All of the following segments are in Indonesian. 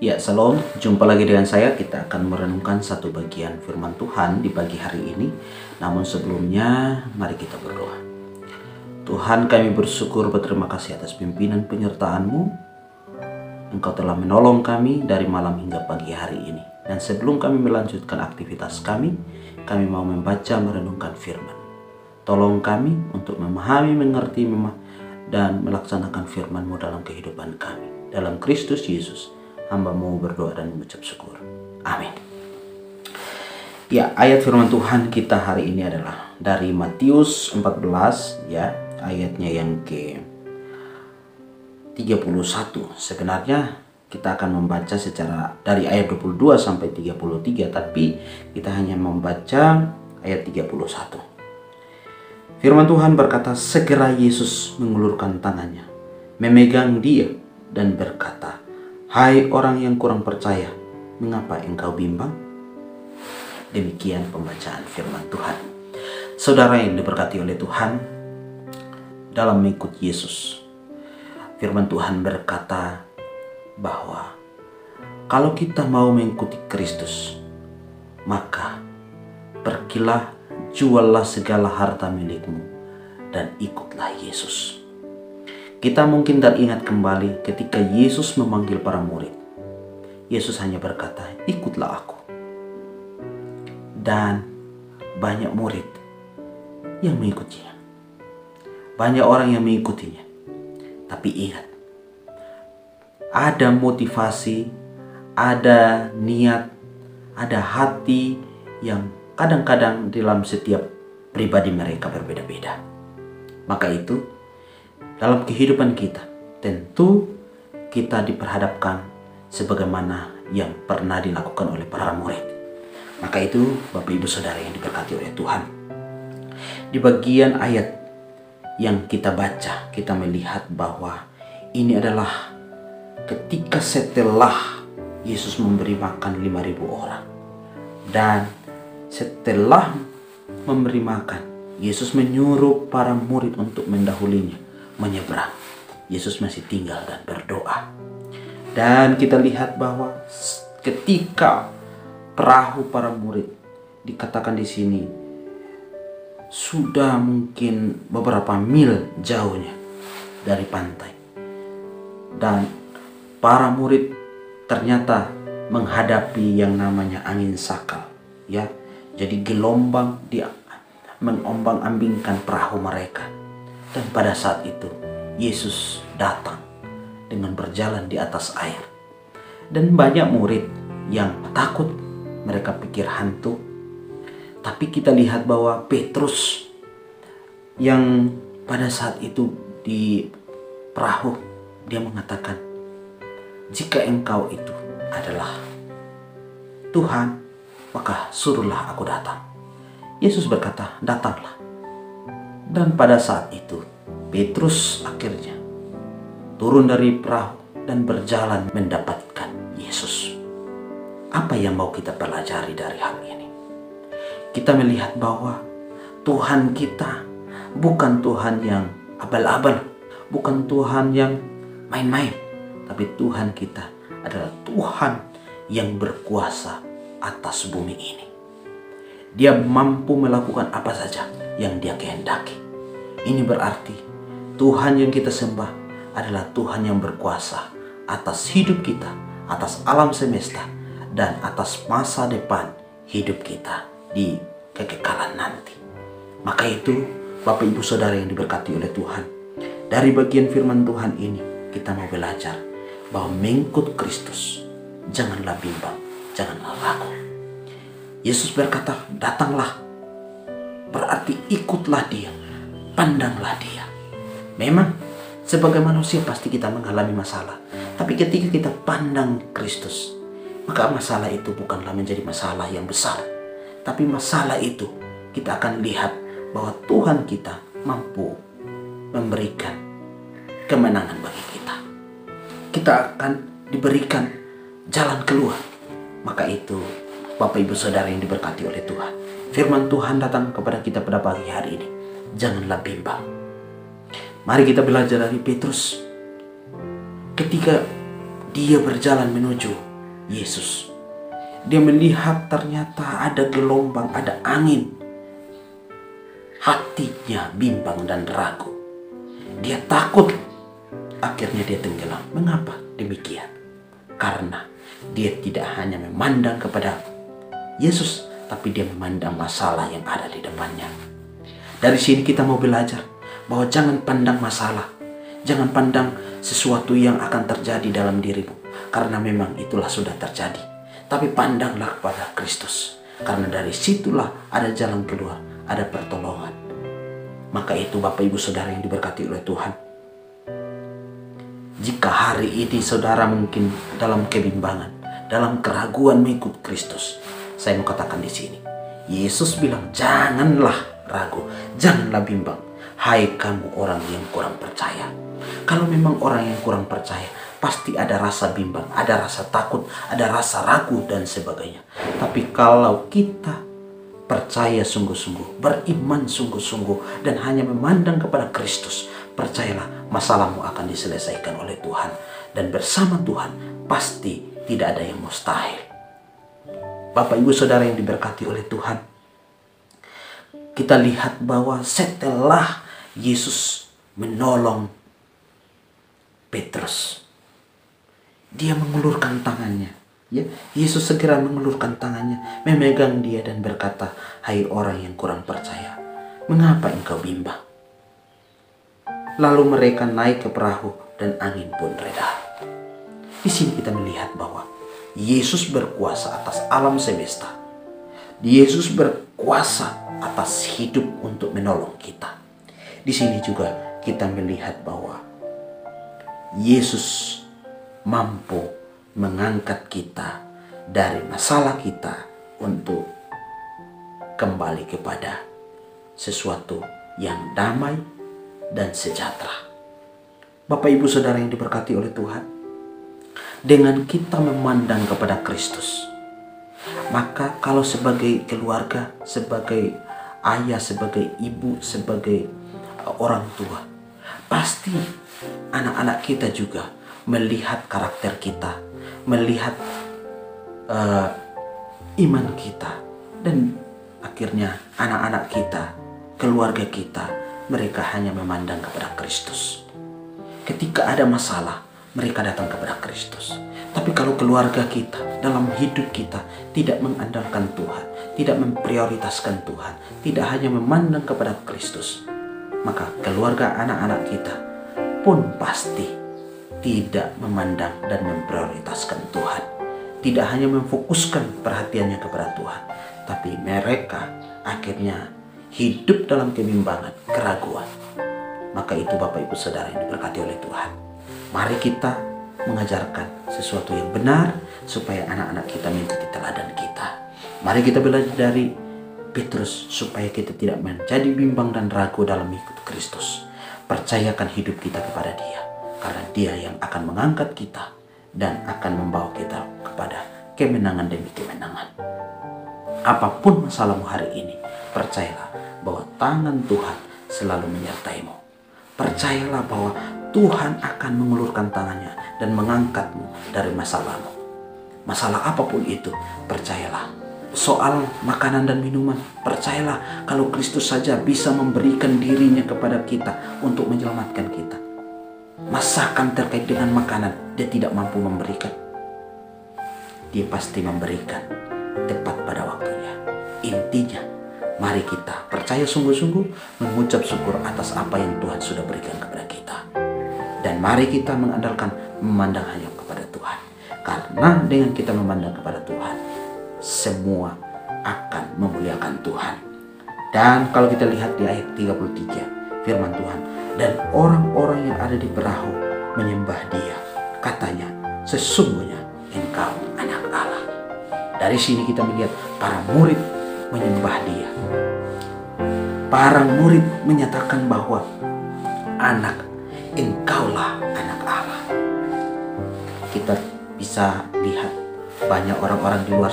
Ya, Shalom. Jumpa lagi dengan saya. Kita akan merenungkan satu bagian firman Tuhan di pagi hari ini. Namun sebelumnya, mari kita berdoa. Tuhan, kami bersyukur berterima kasih atas pimpinan penyertaan-Mu. Engkau telah menolong kami dari malam hingga pagi hari ini. Dan sebelum kami melanjutkan aktivitas kami mau membaca merenungkan firman. Tolong kami untuk memahami, mengerti, dan melaksanakan firman-Mu dalam kehidupan kami. Dalam Kristus Yesus, hamba-Mu berdoa dan mengucap syukur. Amin. Ya, ayat firman Tuhan kita hari ini adalah dari Matius 14, ya, ayatnya yang ke 31. Sebenarnya kita akan membaca secara dari ayat 22 sampai 33, tapi kita hanya membaca ayat 31. Firman Tuhan berkata, segera Yesus mengulurkan tangannya, memegang dia dan berkata, hai orang yang kurang percaya, mengapa engkau bimbang? Demikian pembacaan firman Tuhan. Saudara yang diberkati oleh Tuhan, dalam mengikut Yesus, firman Tuhan berkata bahwa kalau kita mau mengikuti Kristus, maka pergilah, juallah segala harta milikmu dan ikutlah Yesus. Kita mungkin teringat kembali ketika Yesus memanggil para murid. Yesus hanya berkata, ikutlah aku. Dan banyak murid yang mengikutinya. Banyak orang yang mengikutinya. Tapi ingat, ada motivasi, ada niat, ada hati yang kadang-kadang dalam setiap pribadi mereka berbeda-beda. Maka itu, dalam kehidupan kita, tentu kita diperhadapkan sebagaimana yang pernah dilakukan oleh para murid. Maka itu, Bapak Ibu Saudara yang diberkati oleh Tuhan, di bagian ayat yang kita baca, kita melihat bahwa ini adalah ketika setelah Yesus memberi makan 5.000 orang. Dan setelah memberi makan, Yesus menyuruh para murid untuk mendahulinya menyeberang. Yesus masih tinggal dan berdoa. Dan kita lihat bahwa ketika perahu para murid, dikatakan di sini, sudah mungkin beberapa mil jauhnya dari pantai. Dan para murid ternyata menghadapi yang namanya angin sakal, ya. Jadi gelombang dia mengombang-ambingkan perahu mereka. Dan pada saat itu Yesus datang dengan berjalan di atas air. Dan banyak murid yang takut, mereka pikir hantu. Tapi kita lihat bahwa Petrus yang pada saat itu di perahu, dia mengatakan, jika engkau itu adalah Tuhan, maka suruhlah aku datang. Yesus berkata, datanglah. Dan pada saat itu Petrus akhirnya turun dari perahu dan berjalan mendapatkan Yesus. Apa yang mau kita pelajari dari hal ini? Kita melihat bahwa Tuhan kita bukan Tuhan yang abal-abal, bukan Tuhan yang main-main, tapi Tuhan kita adalah Tuhan yang berkuasa atas bumi ini. Dia mampu melakukan apa saja yang Dia kehendaki. Ini berarti Tuhan yang kita sembah adalah Tuhan yang berkuasa atas hidup kita, atas alam semesta, dan atas masa depan hidup kita di kekekalan nanti. Maka itu, Bapak Ibu Saudara yang diberkati oleh Tuhan, dari bagian firman Tuhan ini kita mau belajar bahwa mengikut Kristus, janganlah bimbang, janganlah ragu. Yesus berkata, datanglah, berarti ikutlah Dia, pandanglah Dia. Memang sebagai manusia pasti kita mengalami masalah, tapi ketika kita pandang Kristus, maka masalah itu bukanlah menjadi masalah yang besar, tapi masalah itu kita akan lihat bahwa Tuhan kita mampu memberikan kemenangan bagi kita. Kita akan diberikan jalan keluar. Maka itu, Bapak Ibu Saudara yang diberkati oleh Tuhan, firman Tuhan datang kepada kita pada pagi hari ini. Janganlah bimbang. Mari kita belajar dari Petrus. Ketika dia berjalan menuju Yesus. Dia melihat ternyata ada gelombang, ada angin. Hatinya bimbang dan ragu. Dia takut. Akhirnya dia tenggelam. Mengapa demikian? Karena dia tidak hanya memandang kepada Yesus, tapi dia memandang masalah yang ada di depannya. Dari sini kita mau belajar bahwa jangan pandang masalah. Jangan pandang sesuatu yang akan terjadi dalam dirimu, karena memang itulah sudah terjadi. Tapi pandanglah kepada Kristus, karena dari situlah ada jalan keluar, ada pertolongan. Maka itu Bapak Ibu Saudara yang diberkati oleh Tuhan. Jika hari ini saudara mungkin dalam kebimbangan, dalam keraguan mengikut Kristus, saya mau katakan di sini, Yesus bilang janganlah ragu, janganlah bimbang. Hai kamu orang yang kurang percaya. Kalau memang orang yang kurang percaya, pasti ada rasa bimbang, ada rasa takut, ada rasa ragu dan sebagainya. Tapi kalau kita percaya sungguh-sungguh, beriman sungguh-sungguh, dan hanya memandang kepada Kristus, percayalah masalahmu akan diselesaikan oleh Tuhan. Dan bersama Tuhan pasti tidak ada yang mustahil. Bapak Ibu Saudara yang diberkati oleh Tuhan, kita lihat bahwa setelah Yesus menolong Petrus, dia mengulurkan tangannya. Ya, Yesus segera mengulurkan tangannya, memegang dia dan berkata, hai orang yang kurang percaya, mengapa engkau bimbang? Lalu mereka naik ke perahu dan angin pun reda. Di sini kita melihat bahwa Yesus berkuasa atas alam semesta. Yesus berkuasa atas hidup untuk menolong kita. Di sini juga kita melihat bahwa Yesus mampu mengangkat kita dari masalah kita untuk kembali kepada sesuatu yang damai dan sejahtera. Bapak Ibu Saudara yang diberkati oleh Tuhan, dengan kita memandang kepada Kristus, maka kalau sebagai keluarga, sebagai ayah, sebagai ibu, sebagai orang tua, pasti anak-anak kita juga melihat karakter kita, melihat iman kita, dan akhirnya anak-anak kita, keluarga kita, mereka hanya memandang kepada Kristus. Ketika ada masalah, mereka datang kepada Kristus. Tapi kalau keluarga kita, dalam hidup kita tidak mengandalkan Tuhan, tidak memprioritaskan Tuhan, tidak hanya memandang kepada Kristus, maka keluarga anak-anak kita pun pasti tidak memandang dan memprioritaskan Tuhan. Tidak hanya memfokuskan perhatiannya kepada Tuhan, tapi mereka akhirnya hidup dalam kebimbangan, keraguan. Maka itu Bapak Ibu Saudara yang diberkati oleh Tuhan, mari kita mengajarkan sesuatu yang benar supaya anak-anak kita mengikuti teladan kita. Mari kita belajar dari Petrus supaya kita tidak menjadi bimbang dan ragu dalam mengikut Kristus. Percayakan hidup kita kepada Dia, karena Dia yang akan mengangkat kita dan akan membawa kita kepada kemenangan demi kemenangan. Apapun masalahmu hari ini, percayalah bahwa tangan Tuhan selalu menyertaimu. Percayalah bahwa Tuhan akan mengulurkan tangannya dan mengangkatmu dari masalahmu. Masalah apapun itu, percayalah. Soal makanan dan minuman, percayalah kalau Kristus saja bisa memberikan dirinya kepada kita untuk menyelamatkan kita. Masakan terkait dengan makanan, Dia tidak mampu memberikan. Dia pasti memberikan tepat pada waktunya. Intinya, mari kita percaya sungguh-sungguh, mengucap syukur atas apa yang Tuhan sudah berikan kepada kita. Dan mari kita mengandalkan, memandang hanya kepada Tuhan. Karena dengan kita memandang kepada Tuhan, semua akan memuliakan Tuhan. Dan kalau kita lihat di ayat 33, firman Tuhan, dan orang-orang yang ada di perahu menyembah Dia. Katanya, sesungguhnya engkau anak Allah. Dari sini kita melihat para murid menyembah Dia. Para murid menyatakan bahwa anak, engkaulah anak Allah. Kita bisa lihat banyak orang-orang di luar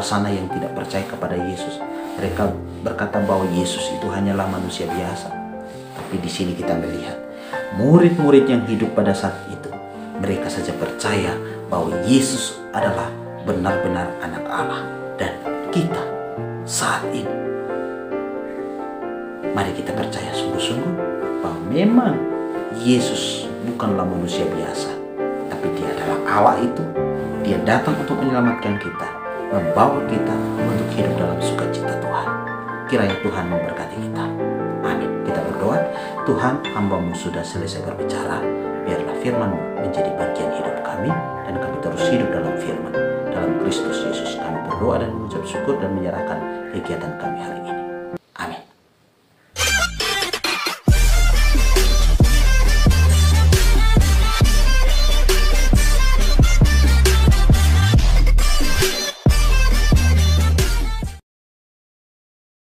sana yang tidak percaya kepada Yesus. Mereka berkata bahwa Yesus itu hanyalah manusia biasa. Tapi di sini kita melihat murid-murid yang hidup pada saat itu, mereka saja percaya bahwa Yesus adalah benar-benar anak Allah. Dan kita saat ini, mari kita percaya sungguh-sungguh bahwa memang Yesus bukanlah manusia biasa, tapi dia adalah Allah itu. Dia datang untuk menyelamatkan kita, membawa kita untuk hidup dalam sukacita Tuhan. Kiranya Tuhan memberkati kita. Amin. Kita berdoa. Tuhan, hamba-Mu sudah selesai berbicara. Biarlah firman-Mu menjadi bagian hidup kami, dan kami terus hidup dalam firman. Dalam Kristus Yesus kami berdoa dan mengucap syukur dan menyerahkan kegiatan kami hari ini.